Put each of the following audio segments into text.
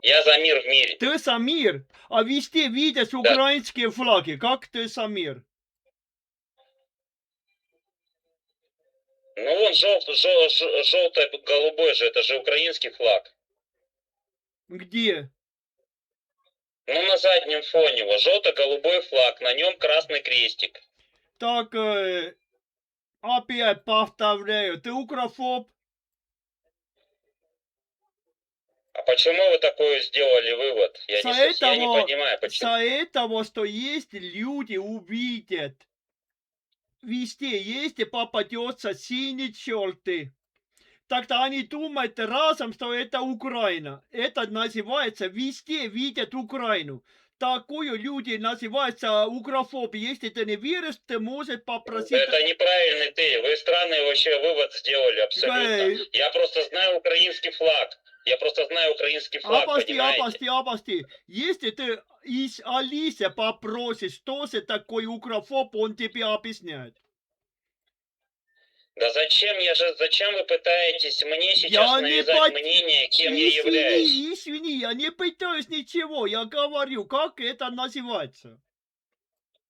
Я за мир в мире. Ты за мир, а везде видят Да. украинские флаги. Как ты за мир? Ну вон желто-голубой же, это же украинский флаг. Где? Ну на заднем фоне его желто-голубой флаг, на нем красный крестик. Так, опять повторяю, ты укрофоб? А почему вы такое сделали вывод? Я не понимаю, почему. За этого, что есть люди увидят. Везде, если попадется синие черты, тогда они думают разом, что это Украина. Это называется, везде видят Украину. Такую люди называются укрофобы. Если ты не веришь, ты можешь попросить... Это неправильный ты. Вы странный вообще вывод сделали абсолютно. Я просто знаю украинский флаг. Я просто знаю украинский флаг, понимаете? Обости. Если ты из Алисы попросишь, что же такое укрофоб, он тебе объясняет. Да зачем вы пытаетесь мне сейчас навязать мнение, кем я являюсь? Извини, я не пытаюсь ничего, я говорю, как это называется.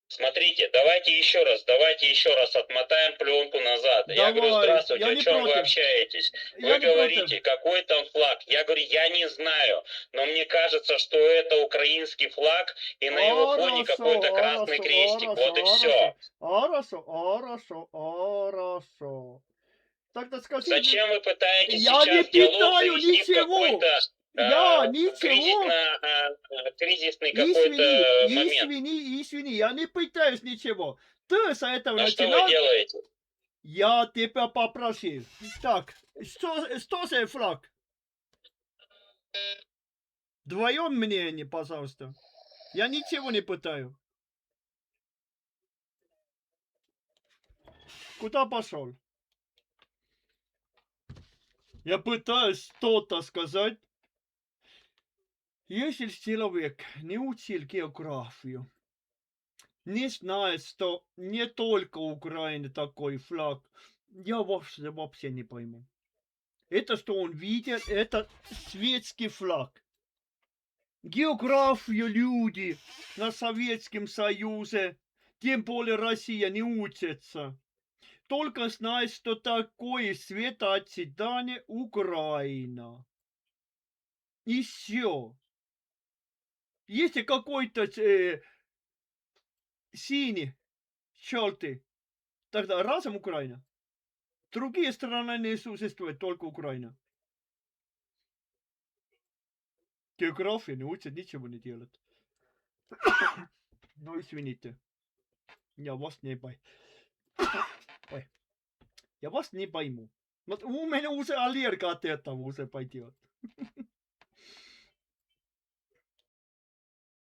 Смотрите, давайте еще раз отмотаем пленку назад. Я говорю, здравствуйте, о чем вы общаетесь? Вы говорите, какой там флаг? Я говорю, я не знаю, но мне кажется, что это украинский флаг, и на его фоне какой-то красный крестик. Вот и все. Хорошо. Тогда скажи... Зачем вы пытаетесь я сейчас не диалог питаю завести в какой-то кризисный какой-то момент? Извини, я не пытаюсь ничего. Ты с этого А что вы делаете? Я тебя попросил. Так, что за флаг? Вдвоем мнение, пожалуйста. Я ничего не пытаю. Куда пошел? Я пытаюсь что-то сказать. Если человек не учил географию, не знает, что не только Украина такой флаг, я вообще не пойму. Это что он видит, это светский флаг. Географию люди на Советском Союзе, тем более Россия, не учатся. Только знают, что такое светоотчитание Украина. И все. Если какой-то синий, желтый, тогда разом Украина. Другие страны не существуют, только Украина. География не учат, ничего не делать. Ну, извините. Я вас не пойму. Ой. Я вас не пойму. Вот у меня уже аллерга от этого уже пойдет.